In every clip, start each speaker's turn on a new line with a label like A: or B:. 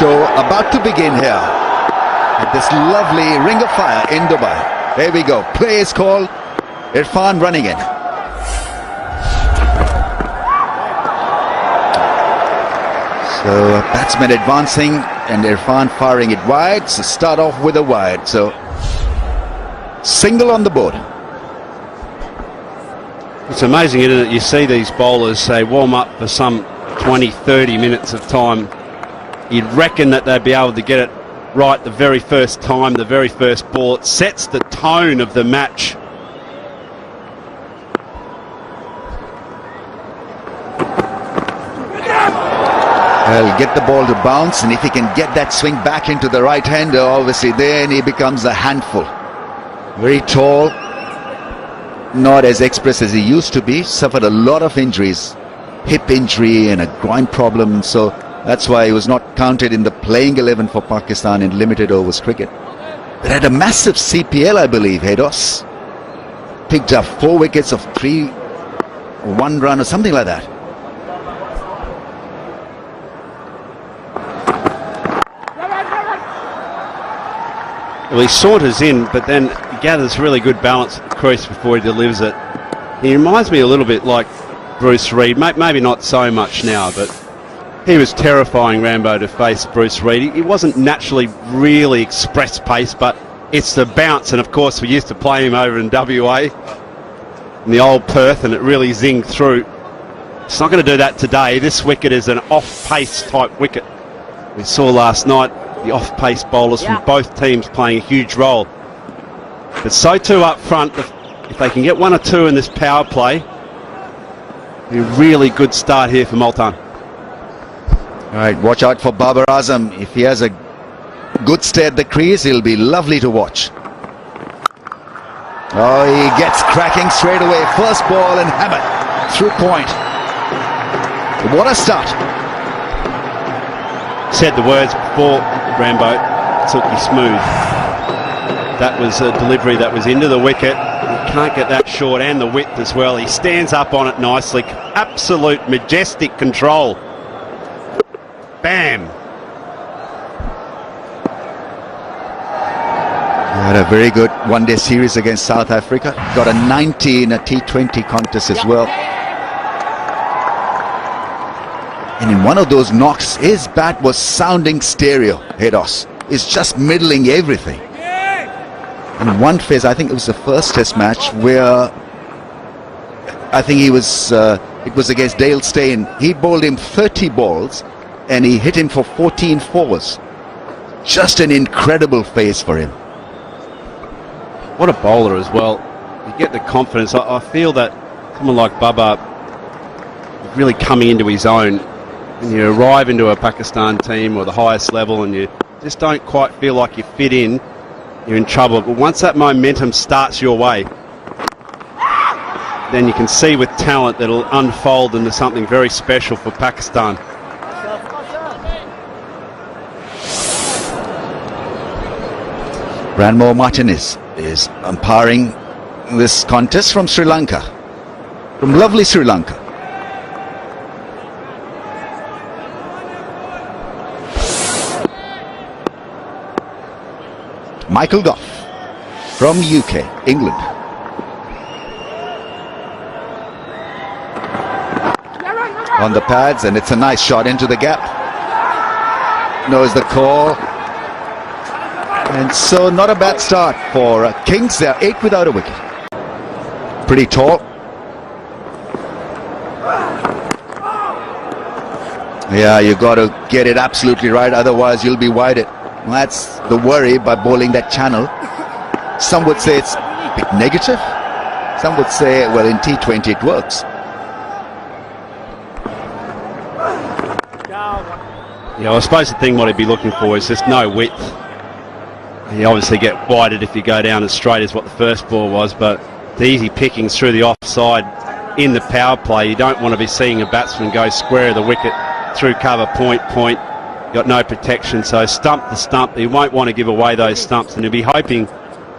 A: show about to begin here at this lovely Ring of Fire in Dubai. There we go. Play is called. Irfan running in. So batsman advancing and Irfan firing it wide. So start off with a wide. So single on the board.
B: It's amazing, isn't it? You see these bowlers say warm up for some 20-30 minutes of time. You'd reckon that they'd be able to get it right the very first time, the very first ball. It sets the tone of the match.
A: Well, get the ball to bounce, and if he can get that swing back into the right hander, obviously then he becomes a handful. Very tall, not as express as he used to be, suffered a lot of injuries, hip injury and a groin problem, so that's why he was not counted in the playing 11 for Pakistan in limited overs cricket. But had a massive CPL, I believe, Hedos. Picked up 4 wickets of 3 or 1 run or something like that.
B: Well, he saunters in, but then he gathers really good balance at the crease before he delivers it. He reminds me a little bit like Bruce Reid, maybe not so much now, but he was terrifying, Rambo, to face Bruce Reid. He wasn't naturally really express pace, but it's the bounce, and of course we used to play him over in WA, in the old Perth, and it really zinged through. It's not going to do that today. This wicket is an off-pace type wicket. We saw last night the off-pace bowlers from both teams playing a huge role. But so too up front, if they can get 1 or 2 in this power play, a really good start here for Multan.
A: All right, watch out for Babar Azam. If he has a good stay at the crease, he'll be lovely to watch. Oh, he gets cracking straight away. First ball and hammered through point. What a start.
B: Said the words before, Rambo, silky smooth. That was a delivery that was into the wicket. He can't get that short, and the width as well. He stands up on it nicely. Absolute majestic control. Bam.
A: He had a very good one-day series against South Africa. Got a 90 in a T20 contest as well. And in one of those knocks, his bat was sounding stereo, Hedos. It's just middling everything. In one phase, I think it was the first test match where I think he was, it was against Dale Steyn. He bowled him 30 balls and he hit him for 14 fours. Just an incredible phase for him.
B: What a bowler as well. You get the confidence. I feel that someone like Baba really coming into his own. When you arrive into a Pakistan team or the highest level and you just don't quite feel like you fit in, you're in trouble. But once that momentum starts your way, then you can see with talent that it'll unfold into something very special for Pakistan.
A: Ranmore Martinez is umpiring this contest from Sri Lanka, from lovely Sri Lanka. Michael Goff from UK, England. On the pads, and it's a nice shot into the gap. Knows the call. And so not a bad start for Kings. They're 8 without a wicket. Pretty tall. Yeah, you got to get it absolutely right, otherwise you'll be wide. That's the worry by bowling that channel. Some would say it's a bit negative. Some would say, well, in T20 it works.
B: Yeah, I suppose the thing what he'd be looking for is just no width. You obviously get wided if you go down as straight as what the first ball was, but the easy pickings through the offside in the power play, you don't want to be seeing a batsman go square of the wicket through cover, point. Got no protection, so stump to stump. He won't want to give away those stumps, and he'll be hoping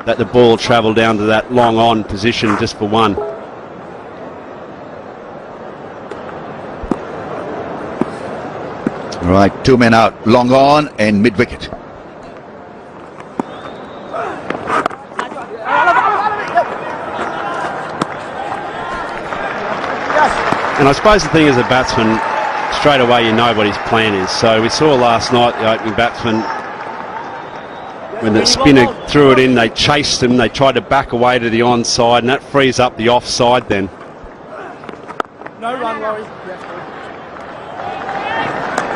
B: that the ball will travel down to that long on position just for one.
A: Right, 2 men out, long on and mid-wicket.
B: And I suppose the thing as a batsman, straight away you know what his plan is. So we saw last night the opening batsman, when the spinner threw it in, they chased him, they tried to back away to the onside, and that frees up the offside then.
C: No run, Laurie.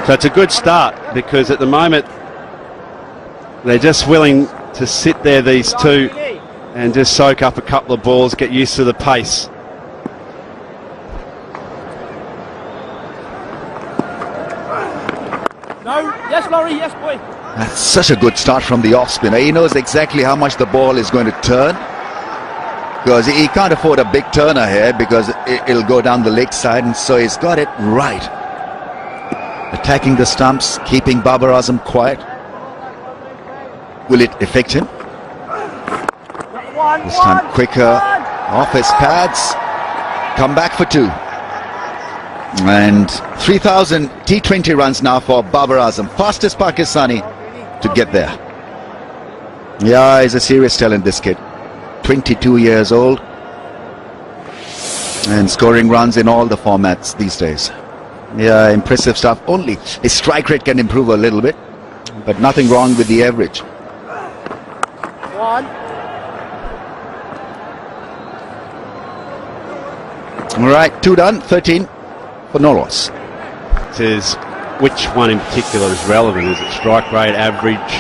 B: So it's a good start, because at the moment they're just willing to sit there, these two, and just soak up a couple of balls, get used to the pace.
C: No, yes, Laurie, yes, boy.
A: That's such a good start from the off spinner. He knows exactly how much the ball is going to turn, because he can't afford a big turner here, because it'll go down the leg side, and so he's got it right. Attacking the stumps, keeping Babar Azam quiet. Will it affect him? This time quicker, off his pads, come back for 2. And 3,000 T20 runs now for Babar Azam, fastest Pakistani to get there. Yeah, he's a serious talent, this kid. 22 years old and scoring runs in all the formats these days. Yeah, impressive stuff. Only his strike rate can improve a little bit, but nothing wrong with the average.
C: 1.
A: All right, 2 done, 13 for no loss.
B: It says which one in particular is relevant. Is it strike rate, average?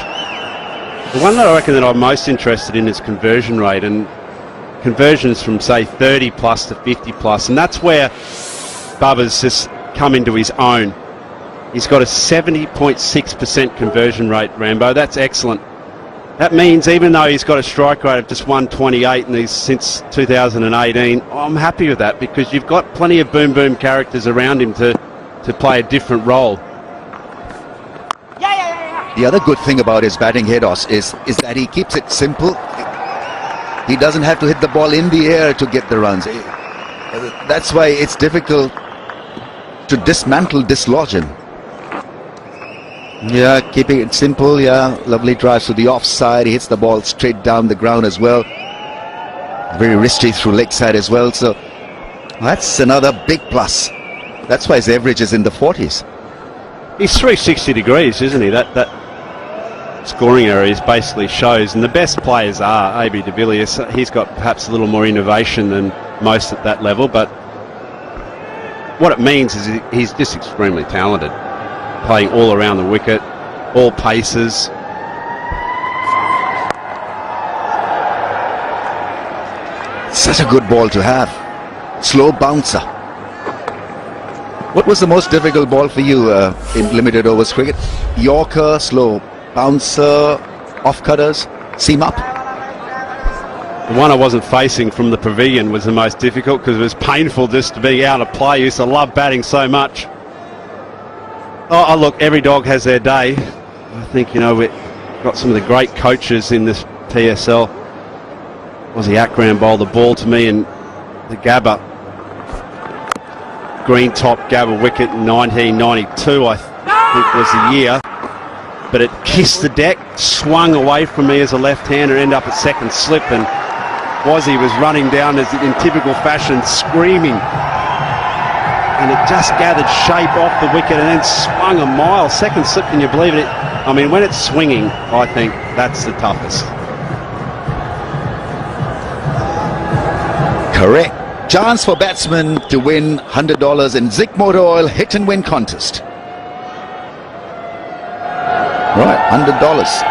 B: The one that I reckon that I'm most interested in is conversion rate, and conversions from say 30 plus to 50 plus, and that's where Babar's just come into his own. He's got a 70.6% conversion rate, Rambo. That's excellent. That means even though he's got a strike rate of just 128 and he's since 2018, I'm happy with that, because you've got plenty of boom boom characters around him to play a different role.
A: The other good thing about his batting, Hedos, is that he keeps it simple. He doesn't have to hit the ball in the air to get the runs. That's why it's difficult to dislodge him. Yeah, keeping it simple. Yeah, lovely drives to the offside. He hits the ball straight down the ground as well. Very risky through leg side as well. So that's another big plus. That's why his average is in the 40s.
B: He's 360 degrees, isn't he? That scoring area basically shows, and the best players are AB de Villiers. He's got perhaps a little more innovation than most at that level, but what it means is he's just extremely talented, playing all around the wicket, all paces.
A: Such a good ball to have. Slow bouncer. What was the most difficult ball for you in limited overs cricket? Yorker, slow bouncer, off cutters, seam up?
B: The one I wasn't facing from the pavilion was the most difficult, because it was painful just to be out of play. I used to love batting so much. Oh, look, every dog has their day. I think, you know, we've got some of the great coaches in this PSL. Aussie Akram bowled the ball to me, and the Gabba, green top Gabba wicket in 1992, I think was the year. But it kissed the deck, swung away from me as a left-hander, ended up at second slip, and Wazzy was running down as in typical fashion, screaming. And it just gathered shape off the wicket and then swung a mile. Second slip, can you believe it? I mean, when it's swinging, I think that's the toughest.
A: Correct. Chance for batsmen to win $100 in Zik Motor Oil Hit and Win contest. Right, $100.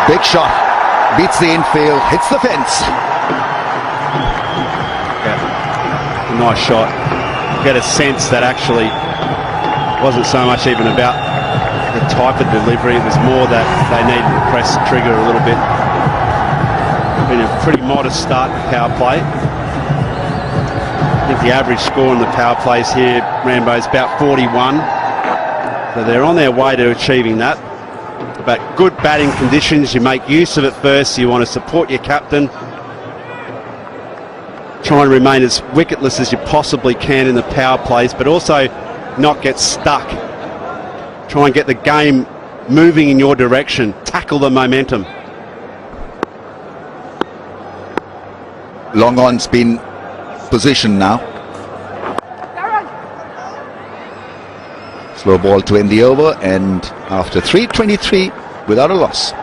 A: Big shot. Beats the infield, hits the fence.
B: Yeah, nice shot. Get a sense that actually wasn't so much even about the type of delivery, it was more that they needed to press the trigger a little bit. Been a pretty modest start to power play. I think the average score in the power plays here, Rambo, is about 41. So they're on their way to achieving that. But good batting conditions, you make use of it first. You want to support your captain. try and remain as wicketless as you possibly can in the power plays, but also not get stuck. Try and get the game moving in your direction. Tackle the momentum.
A: Long on's been positioned now. Slow ball to end the over, and after 3:23 without a loss.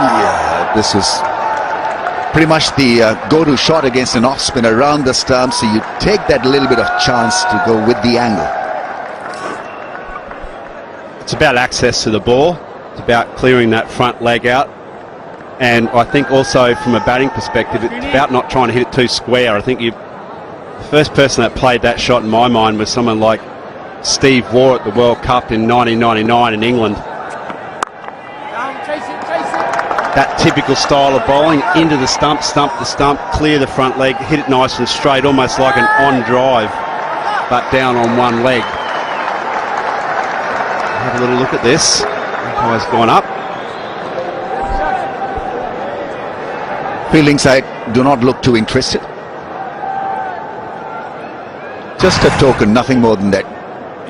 A: Yeah, this is pretty much the go-to shot against an off-spin around the stump, so you take that little bit of chance to go with the angle.
B: It's about access to the ball. It's about clearing that front leg out. And I think also from a batting perspective, it's about not trying to hit it too square. I think the first person that played that shot in my mind was someone like Steve Waugh at the World Cup in 1999 in England. That typical style of bowling, into the stump, stump the stump, clear the front leg, hit it nice and straight, almost like an on drive, but down on one leg. Have a little look at this. Umpire's gone up.
A: Fielding side do not look too interested. Just a token, nothing more than that.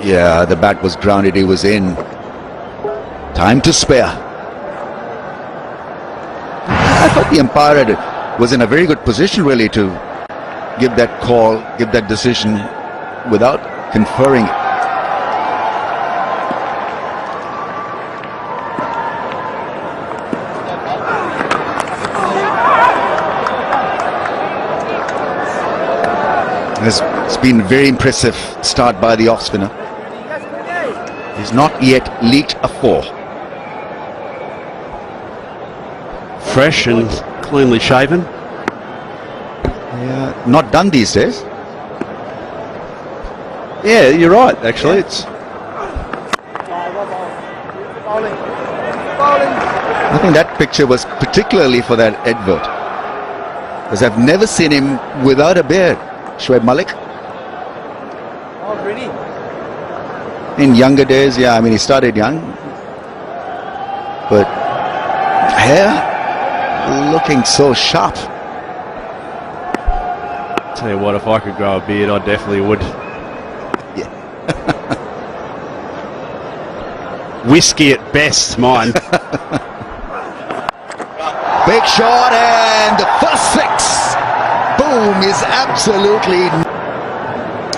A: Yeah, the bat was grounded, he was in. Time to spare. I thought the umpire was in a very good position really to give that call, give that decision without conferring it. It's been a very impressive start by the off-spinner. He's not yet leaked a 4.
B: Fresh and cleanly shaven.
A: Yeah, not done these days.
B: Yeah, you're right, actually.
A: Yeah.
B: It's
A: I think that picture was particularly for that advert, because I've never seen him without a beard. Shoaib Malik.
C: Oh, really?
A: In younger days, yeah, I mean, he started young. But hair looking so sharp.
B: Tell you what, if I could grow a beard, I definitely would.
A: Yeah.
B: Whiskey at best, mine.
A: Big shot, and the first 6. Boom, is absolutely.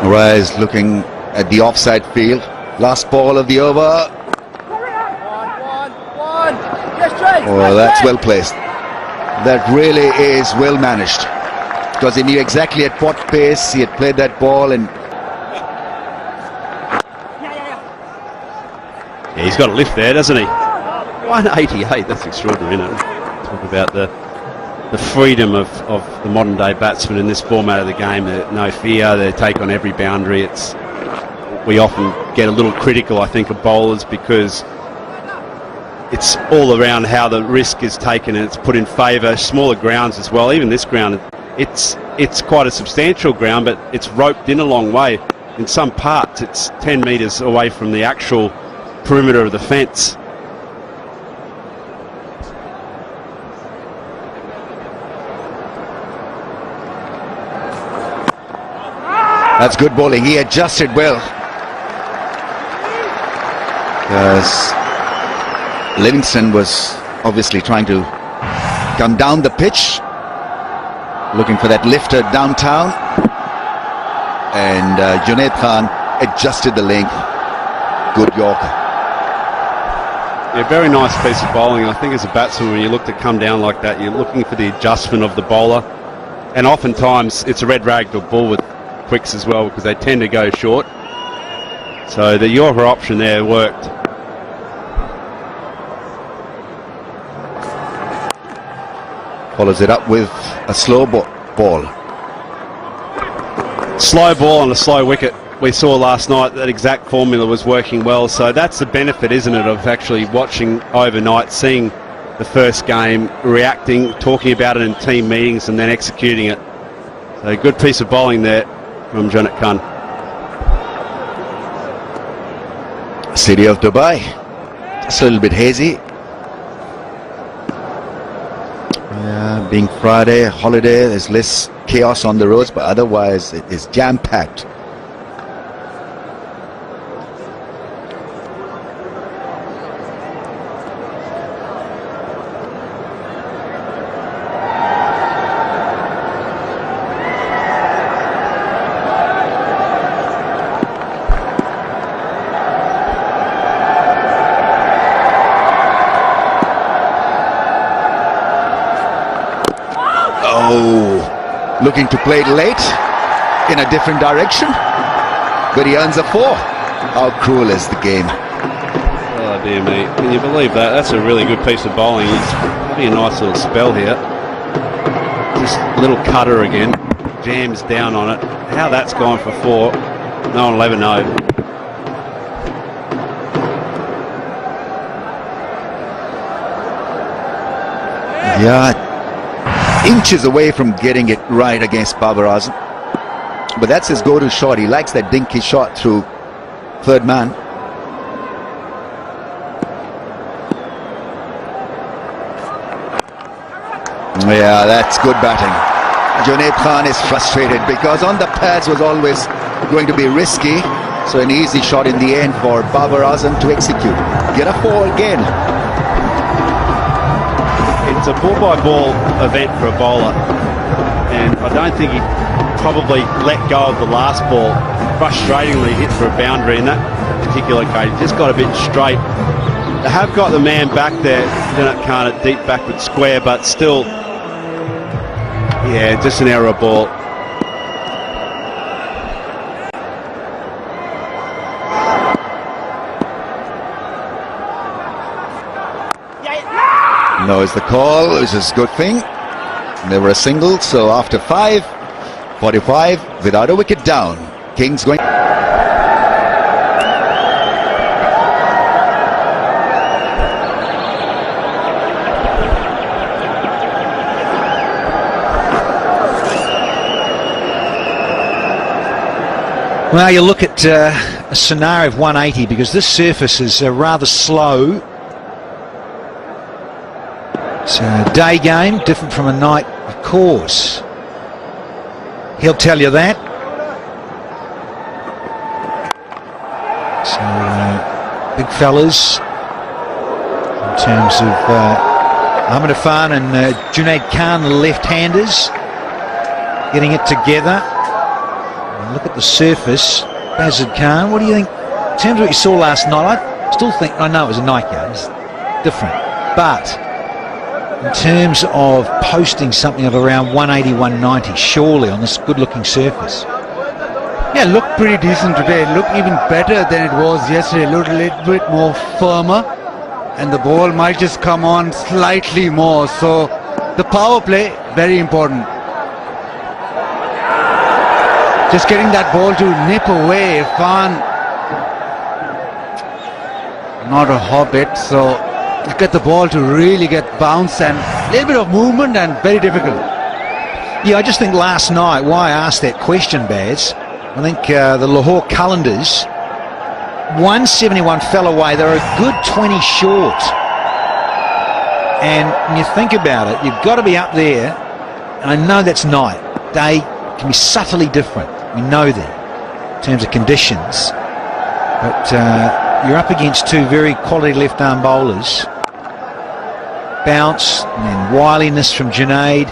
A: Rise looking at the offside field. Last ball of the over.
C: One. Yes, Jay.
A: Oh, that's well placed. That really is well managed, because he knew exactly at what pace he had played that ball, and
B: Yeah, he's got a lift there, doesn't he? 188, that's extraordinary, isn't it? Talk about the freedom of the modern day batsmen in this format of the game. No fear, they take on every boundary. We often get a little critical, I think, of bowlers because it's all around how the risk is taken and it's put in favour. Smaller grounds as well, even this ground, it's quite a substantial ground, but it's roped in a long way. In some parts it's 10 metres away from the actual perimeter of the fence.
A: that's good bowling. He adjusted well, because Livingston was obviously trying to come down the pitch, looking for that lifter downtown, and Junaid Khan adjusted the length. Good York.
B: Yeah, very nice piece of bowling. I think as a batsman, when you look to come down like that, you're looking for the adjustment of the bowler, and oftentimes it's a red rag to a ball with quicks as well, because they tend to go short. So the Yorker option there worked.
A: Follows it up with a slow ball.
B: Slow ball on a slow wicket. We saw last night that exact formula was working well, so that's the benefit, isn't it, of actually watching overnight, seeing the first game, reacting, talking about it in team meetings and then executing it. So a good piece of bowling there from Junaid Khan.
A: City of Dubai. It's a little bit hazy. Yeah, being Friday, holiday, there's less chaos on the roads, but otherwise it is jam-packed. Looking to play it late in a different direction, but he earns a 4. How cruel is the game?
B: Oh dear me, can you believe that? That's a really good piece of bowling. He's having a nice little spell here. Just a little cutter again, jams down on it. How that's gone for 4, no one will ever know.
A: Yeah, inches away from getting it right against Babar Azam, but that's his go-to shot. He likes that dinky shot through third man. Yeah, that's good batting. Junaid Khan is frustrated because on the pads was always going to be risky, so an easy shot in the end for Babar Azam to execute. Get a 4 again.
B: It's a ball-by-ball event for a bowler, and I don't think he probably let go of the last ball. Frustratingly hit for a boundary in that particular case. Just got a bit straight. They have got the man back there, Lieutenant Khan, at deep backward square, but still, yeah, just an error ball.
A: No is the call, which is a good thing. They were a single, so after 45 without a wicket down, Kings going.
D: Well, you look at a scenario of 180 because this surface is rather slow. It's a day game, different from a night, of course. He'll tell you that. So, big fellas in terms of Ahmed Irfan and Junaid Khan, the left-handers, getting it together. And look at the surface. Bazid Khan, what do you think? In terms of what you saw last night, I still think, I know it was a night game, it's different, but in terms of posting something of around 180, 190, surely on this good-looking surface.
E: Yeah, looked pretty decent today. It looked even better than it was yesterday. It looked a little bit more firmer, and the ball might just come on slightly more. So the power play, very important. Just getting that ball to nip away. Irfan, not a hobbit, so to get the ball to really get bounced and a little bit of movement and very difficult.
D: Yeah, I just think last night, why I asked that question, Baz, I think the Lahore Qalandars, 171 fell away. They were a good 20 short. And when you think about it, you've got to be up there. And I know that's night. Day can be subtly different. We know that in terms of conditions. But you're up against two very quality left-arm bowlers. Bounce and then wiliness from Junaid.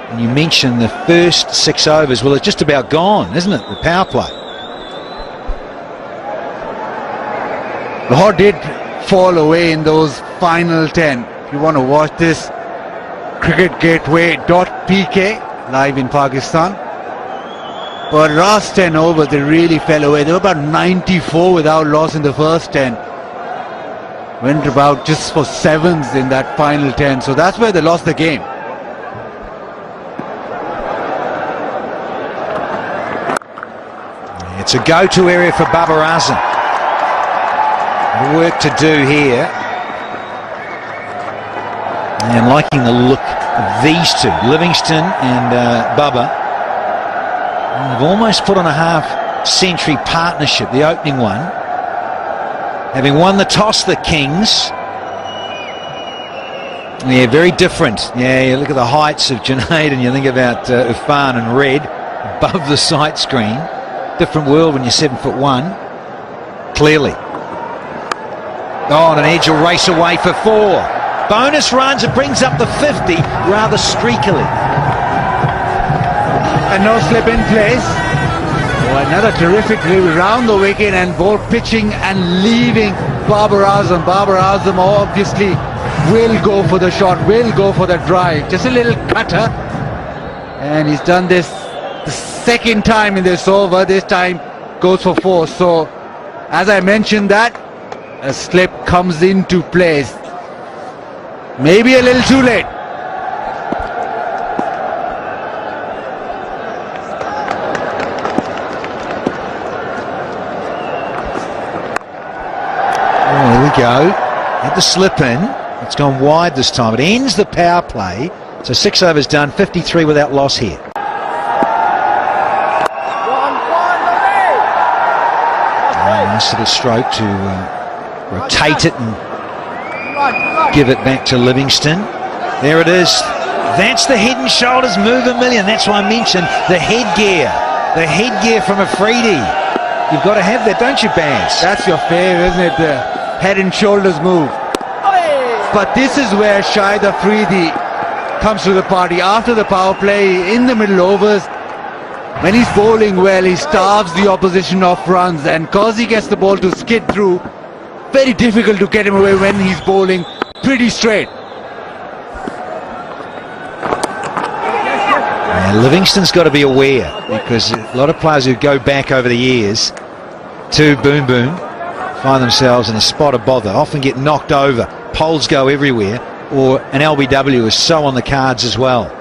D: And you mentioned the first 6 overs. Well, it's just about gone, isn't it? The power play.
E: Lahore did fall away in those final 10. If you want to watch this, cricketgateway.pk live in Pakistan. But last 10 overs, they really fell away. They were about 94 without loss in the first 10. Went about just for sevens in that final 10. So that's where they lost the game.
D: It's a go-to area for Babar Azam. Work to do here. And liking the look of these two, Livingston and Bubba. They've almost put on a half-century partnership, the opening one. Having won the toss, the Kings. Yeah, very different. Yeah, you look at the heights of Junaid and you think about Irfan and Red above the sight screen. Different world when you're 7'1". Clearly. Oh, and an edge will race away for 4. Bonus runs, it brings up the 50 rather streakily.
E: And no slip in place. Oh, another terrific round the wicket and ball pitching and leaving Babar Azam. Babar Azam obviously will go for the shot, will go for the drive. Just a little cutter. And he's done this the second time in this over. This time goes for 4. So, as I mentioned that, a slip comes into place. Maybe a little too late.
D: Oh, there we go. Had the slip in. It's gone wide this time. It ends the power play. So 6 overs done, 53 without loss here. Nice little stroke to rotate it and give it back to Livingston. There it is. That's the head and shoulders move a million. That's why I mentioned the headgear. The headgear from Afridi. You've got to have that, don't you, Baz?
E: That's your favourite, isn't it? The head and shoulders move. But this is where Shahid Afridi comes to the party. After the power play, in the middle overs, when he's bowling well, he starves the opposition off runs, and because he gets the ball to skid through, very difficult to get him away when he's bowling pretty straight.
D: Yeah, Livingston's got to be aware, because a lot of players who go back over the years to Boom Boom find themselves in a spot of bother, often get knocked over, poles go everywhere, or an LBW is so on the cards as well.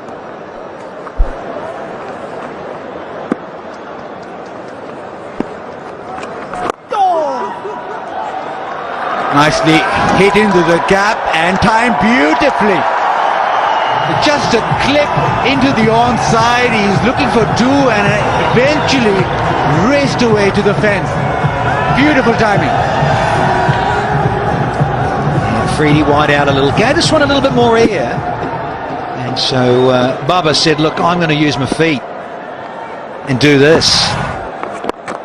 E: Nicely hit into the gap and timed beautifully. Just a clip into the onside. He's looking for 2 and eventually raced away to the fence. Beautiful timing.
D: Afridi wide out a little. Gave this one a little bit more air. And so Bubba said, look, I'm going to use my feet and do this.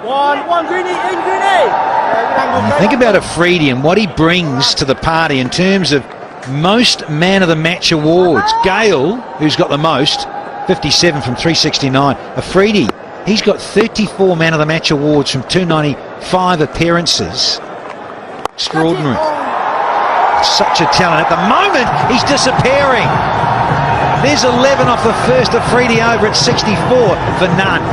C: One, Greeny, in Greeny.
D: And think about Afridi and what he brings to the party in terms of most man of the match awards. Gale, who's got the most, 57 from 369. Afridi, he's got 34 man of the match awards from 295 appearances. Extraordinary. Such a talent. At the moment, he's disappearing. There's 11 off the first Afridi over at 64 for none.